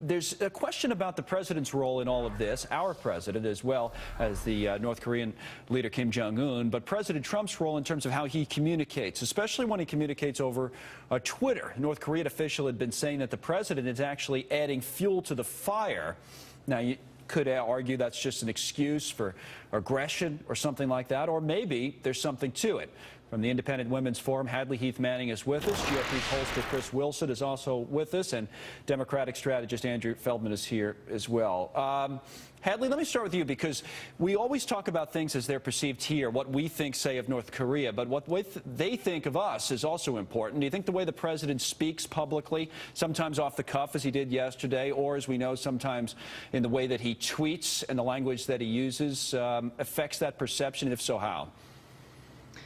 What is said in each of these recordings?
There's a question about the president's role in all of this, our president as well as the North Korean leader Kim Jong-un, but President Trump's role in terms of how he communicates, especially when he communicates over Twitter. A North Korean official had been saying that the president is actually adding fuel to the fire. Now, you could argue that's just an excuse for aggression or something like that, or maybe there's something to it. From the Independent Women's Forum, Hadley Heath Manning is with us. GOP pollster Chris Wilson is also with us, and Democratic strategist Andrew Feldman is here as well. Hadley, let me start with you, because we always talk about things as they're perceived here, what we think, say, of North Korea, but what they think of us is also important. Do you think the way the president speaks publicly, sometimes off the cuff, as he did yesterday, or, as we know, sometimes in the way that he tweets and the language that he uses, affects that perception? If so, how?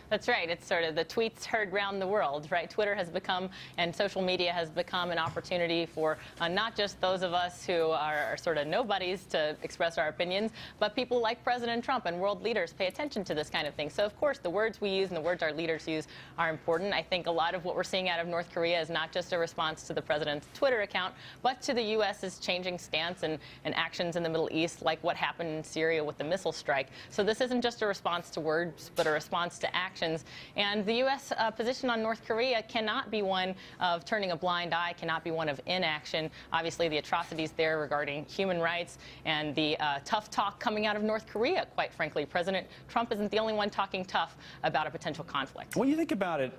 That's right. It's sort of the tweets heard round the world, right? Twitter has become, and social media has become, an opportunity for not just those of us who are sort of nobodies to express our opinions, but people like President Trump and world leaders pay attention to this kind of thing. So, of course, the words we use and the words our leaders use are important. I think a lot of what we're seeing out of North Korea is not just a response to the president's Twitter account, but to the U.S.'s changing stance and actions in the Middle East, like what happened in Syria with the missile strike. So this isn't just a response to words, but a response to action. And the U.S. Position on North Korea cannot be one of turning a blind eye, cannot be one of inaction. Obviously, the atrocities there regarding human rights and the tough talk coming out of North Korea, quite frankly. President Trump isn't the only one talking tough about a potential conflict. When you think about it,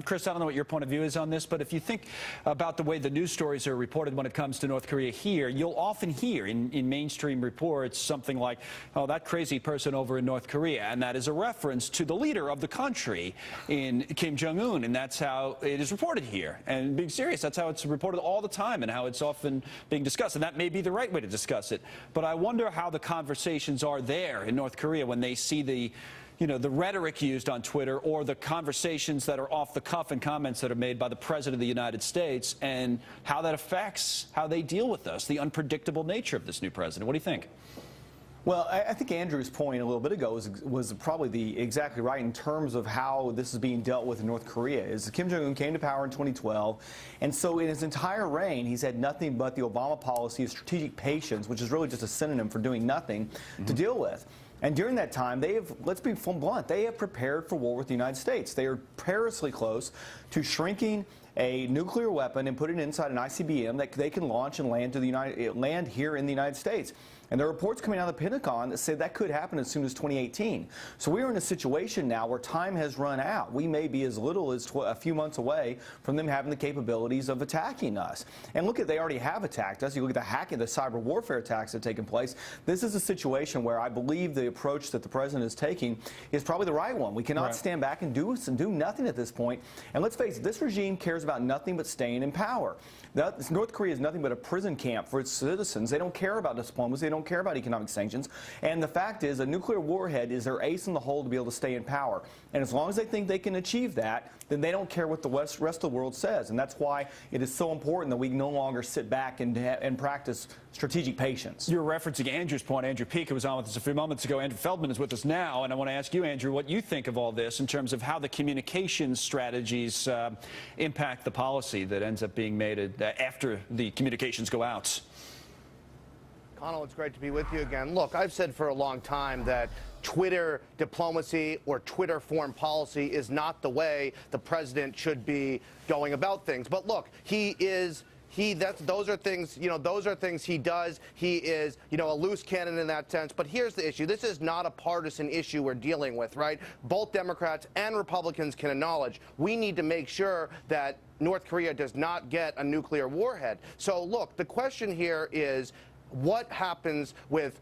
Chris, I don't know what your point of view is on this, but if you think about the way the news stories are reported when it comes to North Korea here, you'll often hear in mainstream reports something like, oh, that crazy person over in North Korea, and that is a reference to the leader of the country in Kim Jong-un, and that's how it is reported here. And being serious, that's how it's reported all the time and how it's often being discussed. And that may be the right way to discuss it. But I wonder how the conversations are there in North Korea when they see the rhetoric used on Twitter, or the conversations that are off the cuff and comments that are made by the President of the United States, and how that affects how they deal with us, the unpredictable nature of this new president. What do you think? Well, I think Andrew's point a little bit ago was probably exactly right in terms of how this is being dealt with in North Korea. Is Kim Jong-un came to power in 2012, and so in his entire reign, he's had nothing but the Obama policy of strategic patience, which is really just a synonym for doing nothing, to deal with. And during that time, they have, let's be blunt, they have prepared for war with the United States. They are perilously close to shrinking a nuclear weapon and put it inside an ICBM that they can launch and land here in the United States. And there are reports coming out of the Pentagon that say that could happen as soon as 2018. So we are in a situation now where time has run out. We may be as little as a few months away from them having the capabilities of attacking us. And look, they already have attacked us. You look at the hacking, the cyber warfare attacks that have taken place. This is a situation where I believe the approach that the president is taking is probably the right one. We cannot stand back and do nothing at this point. And let's face it, this regime cares about nothing but staying in power. North Korea is nothing but a prison camp for its citizens. They don't care about diplomacy. They don't care about economic sanctions. And the fact is, a nuclear warhead is their ace in the hole to be able to stay in power. And as long as they think they can achieve that, then they don't care what the rest of the world says. And that's why it is so important that we no longer sit back and practice strategic patience. You're referencing Andrew's point. Andrew Pica was on with us a few moments ago. Andrew Feldman is with us now. And I want to ask you, Andrew, what you think of all this in terms of how the communications strategies impact the policy that ends up being made after the communications go out. Connell, it's great to be with you again. Look, I've said for a long time that Twitter diplomacy or Twitter foreign policy is not the way the president should be going about things. But look, those are things he does. He is, a loose cannon in that sense. But here's the issue. This is not a partisan issue we're dealing with, right? Both Democrats and Republicans can acknowledge we need to make sure that North Korea does not get a nuclear warhead. So look, the question here is, what happens with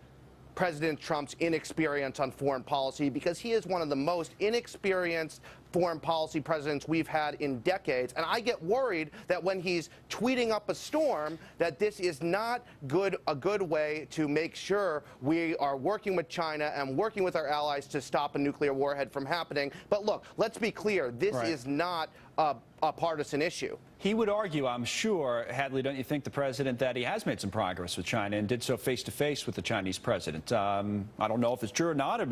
President Trump's inexperience on foreign policy? Because he is one of the most inexperienced foreign policy presidents we've had in decades. And I get worried that when he's tweeting up a storm, that this is not a good way to make sure we are working with China and working with our allies to stop a nuclear warhead from happening. But look, let's be clear. This is not a partisan issue. He would argue, I'm sure, Hadley, don't you think, the president, that he has made some progress with China and did so face-to-face with the Chinese president? I don't know if it's true or not.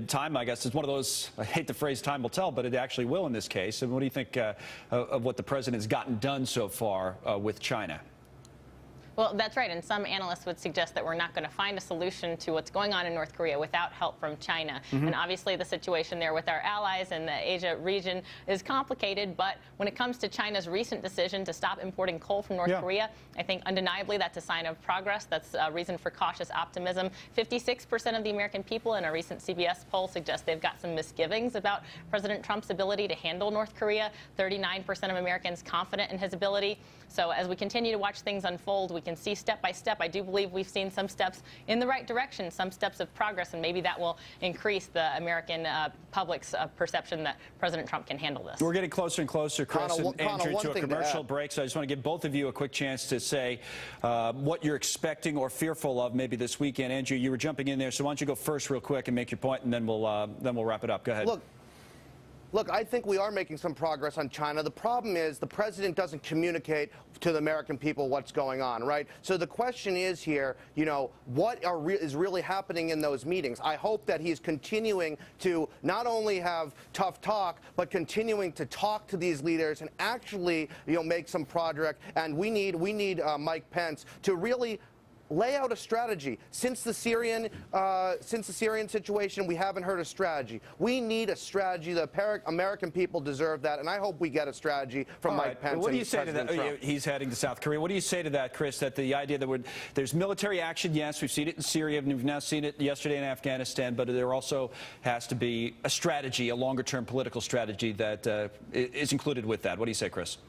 Time, I guess, is one of those, I hate the phrase time will tell, but it actually will in this case. And what do you think of what the president has gotten done so far with China? Well, that's right, and some analysts would suggest that we're not going to find a solution to what's going on in North Korea without help from China. And obviously the situation there with our allies in the Asia region is complicated, but when it comes to China's recent decision to stop importing coal from North Korea, I think undeniably that's a sign of progress. That's a reason for cautious optimism. 56% of the American people in a recent CBS poll suggest they've got some misgivings about President Trump's ability to handle North Korea. 39% of Americans confident in his ability. So as we continue to watch things unfold, we can see step by step. I do believe we've seen some steps in the right direction, some steps of progress, and maybe that will increase the American public's perception that President Trump can handle this. We're getting closer and closer, Chris and Andrew, to a commercial to break, so I just want to give both of you a quick chance to say what you're expecting or fearful of maybe this weekend. Andrew, you were jumping in there, so why don't you go first real quick and make your point, and then we'll wrap it up. Go ahead. Look, I think we are making some progress on China. The problem is the president doesn't communicate to the American people what's going on, right? So the question is here, you know, what is really happening in those meetings? I hope that he's continuing to not only have tough talk, but continuing to talk to these leaders and actually, you know, make some progress. And we need Mike Pence to really lay out a strategy. Since the Syrian situation, we haven't heard a strategy. We need a strategy. The American people deserve that, and I hope we get a strategy from Mike Pence. What do you say to that? He's heading to South Korea. What do you say to that, Chris? That the idea that there's military action, yes, we've seen it in Syria, and we've now seen it yesterday in Afghanistan, but there also has to be a strategy, a longer-term political strategy that is included with that. What do you say, Chris?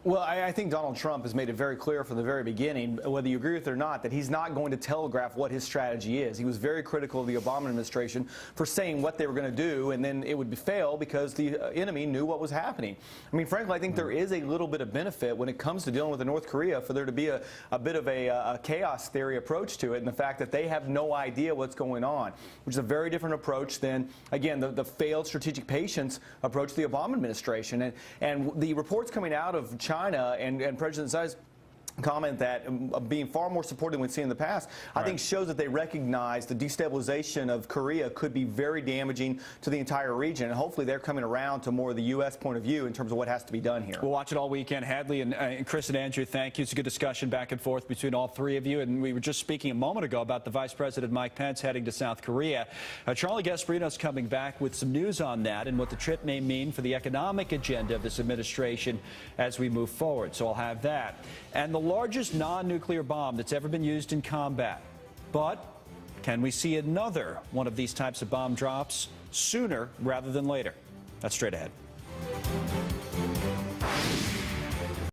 Well, I think Donald Trump has made it very clear from the very beginning, whether you agree with it or not, that he's not going to telegraph what his strategy is. He was very critical of the Obama administration for saying what they were going to do, and then it would fail because the enemy knew what was happening. I mean, frankly, I think there is a little bit of benefit when it comes to dealing with North Korea for there to be a bit of a chaos theory approach to it, and the fact that they have no idea what's going on, which is a very different approach than, again, the failed strategic patience approach to the Obama administration. And the reports coming out of China and President Xi's comment that being far more supportive than we've seen in the past, I think shows that they recognize the destabilization of Korea could be very damaging to the entire region, and hopefully they're coming around to more of the U.S. point of view in terms of what has to be done here. We'll watch it all weekend. Hadley and Chris and Andrew, thank you. It's a good discussion back and forth between all three of you, and we were just speaking a moment ago about the Vice President Mike Pence heading to South Korea. Charlie Gasparino's coming back with some news on that and what the trip may mean for the economic agenda of this administration as we move forward. So I'll have that. And the largest non-nuclear bomb that's ever been used in combat. But can we see another one of these types of bomb drops sooner rather than later? That's straight ahead.